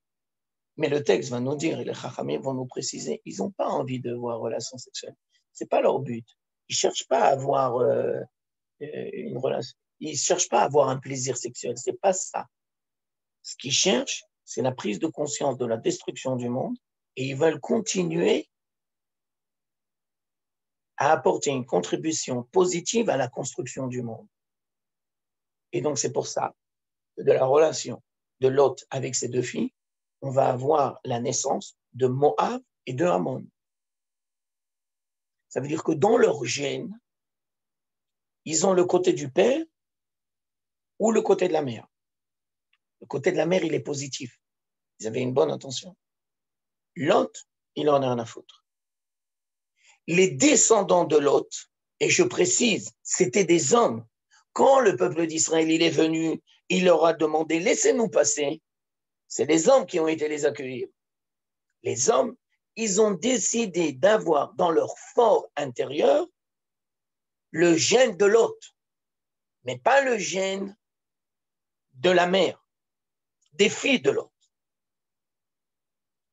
Mais le texte va nous dire, et les chachamim vont nous préciser, ils n'ont pas envie de voir relation sexuelle. Ce n'est pas leur but. Ils ne cherchent pas à avoir une relation. Ils ne cherchent pas à avoir un plaisir sexuel. Ce n'est pas ça. Ce qu'ils cherchent, c'est la prise de conscience de la destruction du monde et ils veulent continuer à apporter une contribution positive à la construction du monde. Et donc, c'est pour ça que de la relation de Lot avec ses 2 filles, on va avoir la naissance de Moab et de Ammon. Ça veut dire que dans leur gène, ils ont le côté du père ou le côté de la mère. Le côté de la mère, il est positif. Ils avaient une bonne intention. Lot, il en a rien à foutre. Les descendants de Lot, et je précise, c'était des hommes. Quand le peuple d'Israël il est venu, il leur a demandé, laissez-nous passer. C'est les hommes qui ont été les accueillir. Les hommes, ils ont décidé d'avoir dans leur fort intérieur le gène de Lot, mais pas le gène de la mère, des filles de Lot.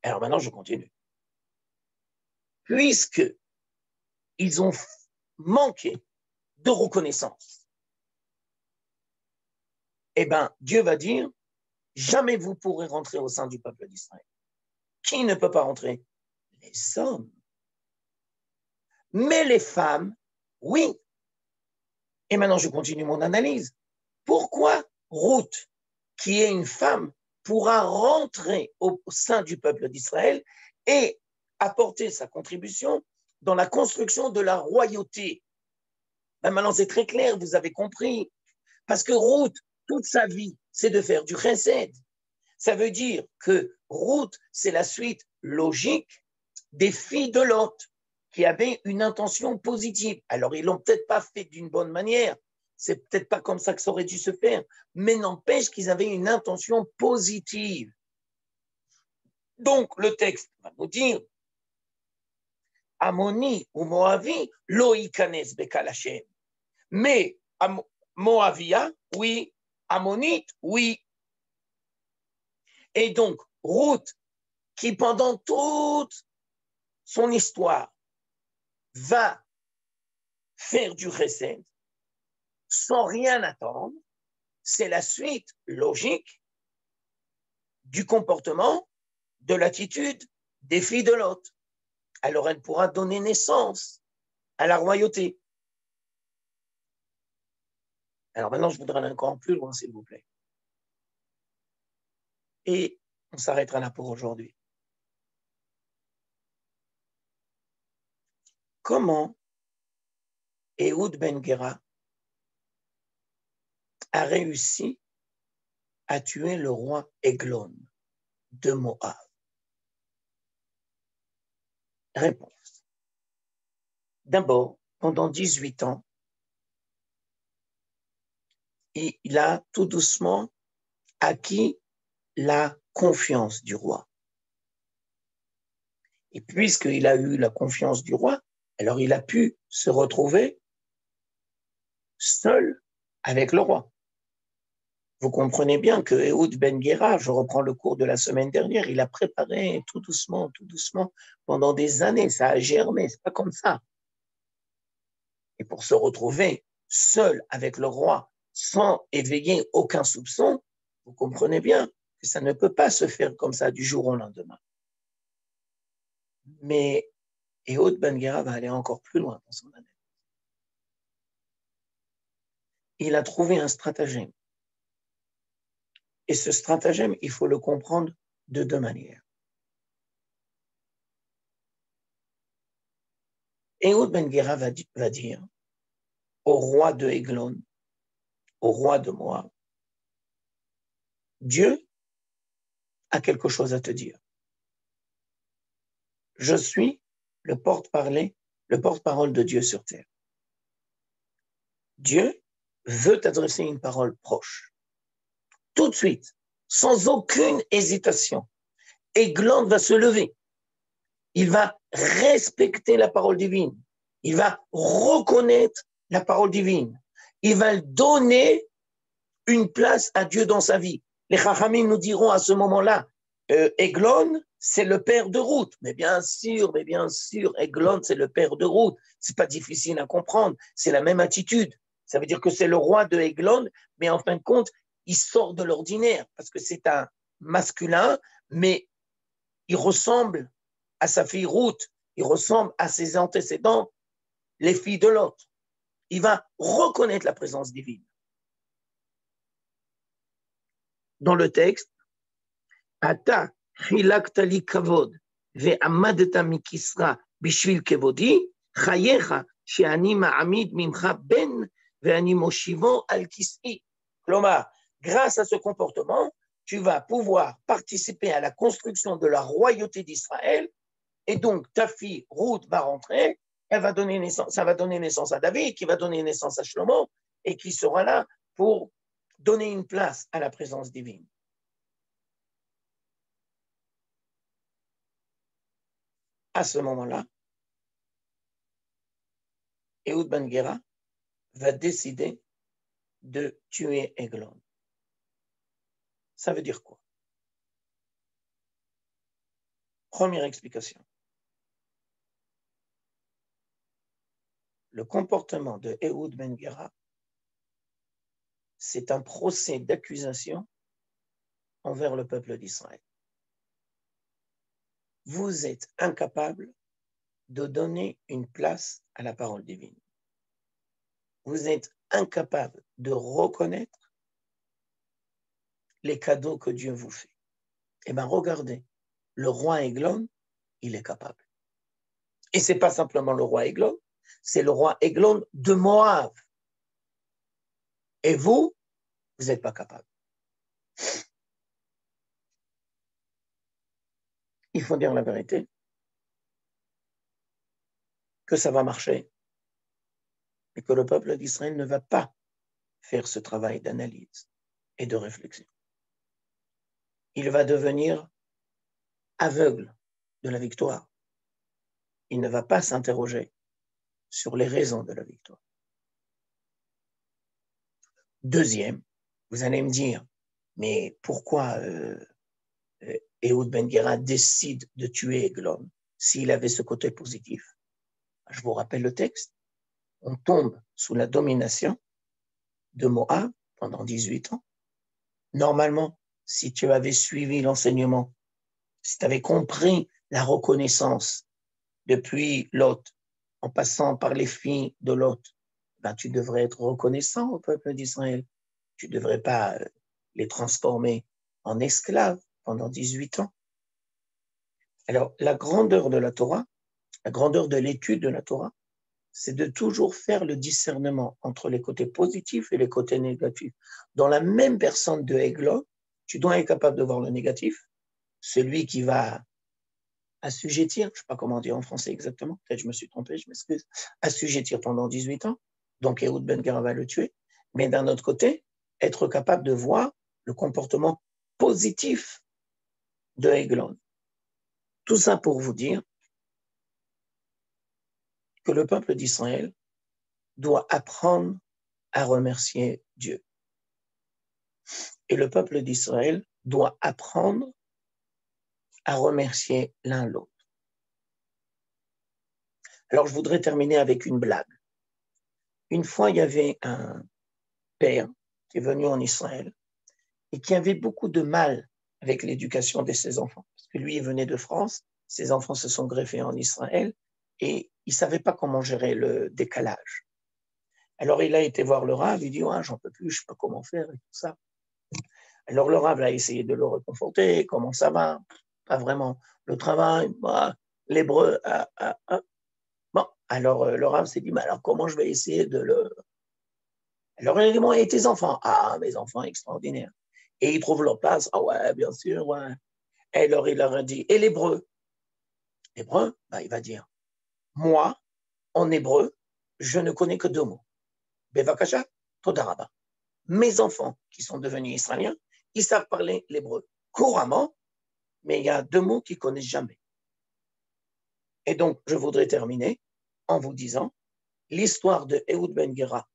Alors maintenant, je continue. Puisque ils ont manqué de reconnaissance, eh bien, Dieu va dire, jamais vous pourrez rentrer au sein du peuple d'Israël. Qui ne peut pas rentrer? Les hommes. Mais les femmes, oui. Et maintenant, je continue mon analyse. Pourquoi Ruth, qui est une femme, pourra rentrer au sein du peuple d'Israël et apporter sa contribution dans la construction de la royauté? Ben maintenant, c'est très clair, vous avez compris. Parce que Ruth, toute sa vie, c'est de faire du chesed. Ça veut dire que Ruth, c'est la suite logique des filles de Lot qui avaient une intention positive. Alors, ils l'ont peut-être pas fait d'une bonne manière. C'est peut-être pas comme ça que ça aurait dû se faire. Mais n'empêche qu'ils avaient une intention positive. Donc, le texte va nous dire Ammoni ou Moavi, lo ikanes bekal Hashem. Mais Moavia, oui. Ammonite, oui. Et donc, Ruth, qui pendant toute son histoire va faire du chesed sans rien attendre, c'est la suite logique du comportement, de l'attitude des filles de Lot. Alors elle pourra donner naissance à la royauté. Alors maintenant, je voudrais aller encore plus loin, s'il vous plaît. Et on s'arrêtera là pour aujourd'hui. Comment Ehud Ben Gera a réussi à tuer le roi Eglon de Moab? Réponse. D'abord, pendant 18 ans, il a tout doucement acquis la confiance du roi. Et puisqu'il a eu la confiance du roi, alors il a pu se retrouver seul avec le roi. Vous comprenez bien que Ehud Ben Gera, je reprends le cours de la semaine dernière, il a préparé tout doucement, pendant des années. Ça a germé, c'est pas comme ça. Et pour se retrouver seul avec le roi, sans éveiller aucun soupçon, vous comprenez bien que ça ne peut pas se faire comme ça du jour au lendemain. Mais Ehud Ben Gera va aller encore plus loin dans son analyse. Il a trouvé un stratagème. Et ce stratagème, il faut le comprendre de deux manières. Ehud Ben Gera va dire au roi de Eglon, au roi de Moab, Dieu a quelque chose à te dire. Je suis le porte-parole de Dieu sur terre. Dieu veut t'adresser une parole proche. Tout de suite, sans aucune hésitation, Eglon va se lever. Il va respecter la parole divine. Il va reconnaître la parole divine. Il va donner une place à Dieu dans sa vie. Les Chachamim nous diront à ce moment-là, Eglon, c'est le père de Ruth. Mais bien sûr, Eglon, c'est le père de Ruth. C'est pas difficile à comprendre. C'est la même attitude. Ça veut dire que c'est le roi de Eglon, mais en fin de compte, il sort de l'ordinaire parce que c'est un masculin, mais il ressemble à sa fille Ruth. Il ressemble à ses antécédents, les filles de Lot. Il va reconnaître la présence divine. Dans le texte, Ata chilakta li kavod ve'amadta mikisra bishvil kevodi chayecha she'ani ma'amid mimcha ben ve'ani moshivo al kis'i. K'lomar, grâce à ce comportement, tu vas pouvoir participer à la construction de la royauté d'Israël et donc ta fille Ruth va rentrer, elle va donner naissance, ça va donner naissance à David, qui va donner naissance à Shlomo et qui sera là pour donner une place à la présence divine. À ce moment-là, Ehud Ben Gera va décider de tuer Eglon. Ça veut dire quoi? Première explication. Le comportement de Ehud Ben Gera, c'est un procès d'accusation envers le peuple d'Israël. Vous êtes incapable de donner une place à la parole divine. Vous êtes incapable de reconnaître les cadeaux que Dieu vous fait. Eh bien, regardez, le roi Eglon, il est capable. Et ce n'est pas simplement le roi Eglon, c'est le roi Eglon de Moab. Et vous, vous n'êtes pas capable. Il faut dire la vérité, que ça va marcher, et que le peuple d'Israël ne va pas faire ce travail d'analyse et de réflexion. Il va devenir aveugle de la victoire. Il ne va pas s'interroger sur les raisons de la victoire. Deuxième, vous allez me dire, mais pourquoi Ehud Ben Gera décide de tuer Eglon s'il avait ce côté positif? Je vous rappelle le texte. On tombe sous la domination de Moab pendant 18 ans. Normalement, si tu avais suivi l'enseignement, si tu avais compris la reconnaissance depuis Lot, en passant par les filles de Lot, ben, tu devrais être reconnaissant au peuple d'Israël. Tu ne devrais pas les transformer en esclaves pendant 18 ans. Alors, la grandeur de la Torah, la grandeur de l'étude de la Torah, c'est de toujours faire le discernement entre les côtés positifs et les côtés négatifs. Dans la même personne de Eglon, tu dois être capable de voir le négatif, celui qui va assujettir, je ne sais pas comment dire en français exactement, peut-être je me suis trompé, je m'excuse, assujettir pendant 18 ans, donc Ehud Ben Gera va le tuer, mais d'un autre côté, être capable de voir le comportement positif de Eglon. Tout ça pour vous dire que le peuple d'Israël doit apprendre à remercier Dieu. Et le peuple d'Israël doit apprendre à remercier l'un l'autre. Alors, je voudrais terminer avec une blague. Une fois, il y avait un père qui est venu en Israël et qui avait beaucoup de mal avec l'éducation de ses enfants. Parce que lui, il venait de France, ses enfants se sont greffés en Israël et il ne savait pas comment gérer le décalage. Alors, il a été voir le Rav, il dit, ouais, j'en peux plus, je ne sais pas comment faire et tout ça. Alors, le Rav a essayé de le réconforter, comment ça va? Pas vraiment. Le travail, bah, l'hébreu, Bon, alors le Rav s'est dit, mais alors comment je vais essayer de le... Alors il a dit, bon, et tes enfants? Ah, mes enfants, extraordinaires. Et ils trouvent leur place. Ah ouais, bien sûr, ouais. Et alors il leur a dit, et l'hébreu? L'hébreu, bah, il va dire, moi, en hébreu, je ne connais que 2 mots. Bevakasha, Todaraba. Mes enfants, qui sont devenus israéliens, ils savent parler l'hébreu couramment, mais il y a 2 mots qu'ils ne connaissent jamais. Et donc, je voudrais terminer en vous disant l'histoire de Ehud Ben Gera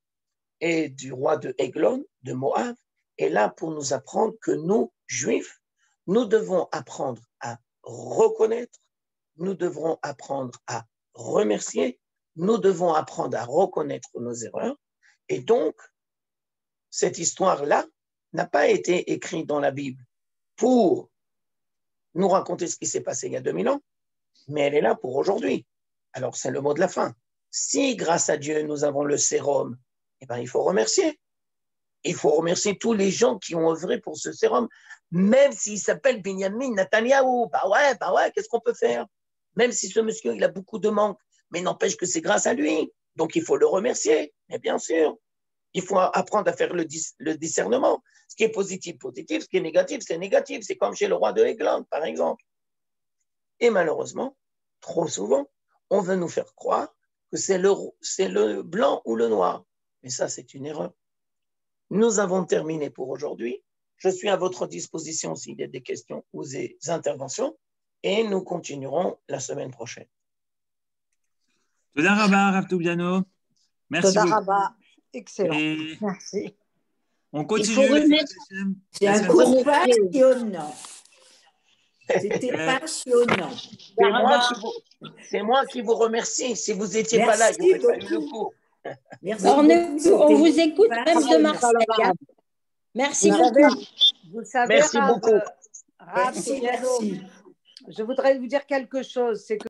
et du roi de Eglon, de Moab, est là pour nous apprendre que nous, Juifs, nous devons apprendre à reconnaître, nous devrons apprendre à remercier, nous devons apprendre à reconnaître nos erreurs. Et donc, cette histoire-là n'a pas été écrite dans la Bible pour nous raconter ce qui s'est passé il y a 2000 ans, mais elle est là pour aujourd'hui. Alors, c'est le mot de la fin. Si, grâce à Dieu, nous avons le sérum, eh ben, il faut remercier. Il faut remercier tous les gens qui ont œuvré pour ce sérum, même s'il s'appelle Benjamin Netanyahou. Bah ouais, qu'est-ce qu'on peut faire? Même si ce monsieur, il a beaucoup de manques, mais n'empêche que c'est grâce à lui. Donc, il faut le remercier. Mais bien sûr, il faut apprendre à faire le discernement. Ce qui est positif, positif. Ce qui est négatif, c'est négatif. C'est comme chez le roi de Eglon, par exemple. Et malheureusement, trop souvent, on veut nous faire croire que c'est le blanc ou le noir. Mais ça, c'est une erreur. Nous avons terminé pour aujourd'hui. Je suis à votre disposition s'il y a des questions ou des interventions et nous continuerons la semaine prochaine. Toda Rabba, Rav Toubiano. Merci Toda beaucoup. Rabba. Excellent. Et merci. on continue. C'est un cours passionnant. C'était Ouais. passionnant. C'est moi qui vous remercie. Si vous n'étiez pas là, il n'y aurait pas eu le cours. Merci On vous écoute même de Marseille. Marseille. Hein. Merci Vous beaucoup. savez, Merci Rav, beaucoup. Rav Toubiano, Merci. je voudrais vous dire quelque chose. C'est que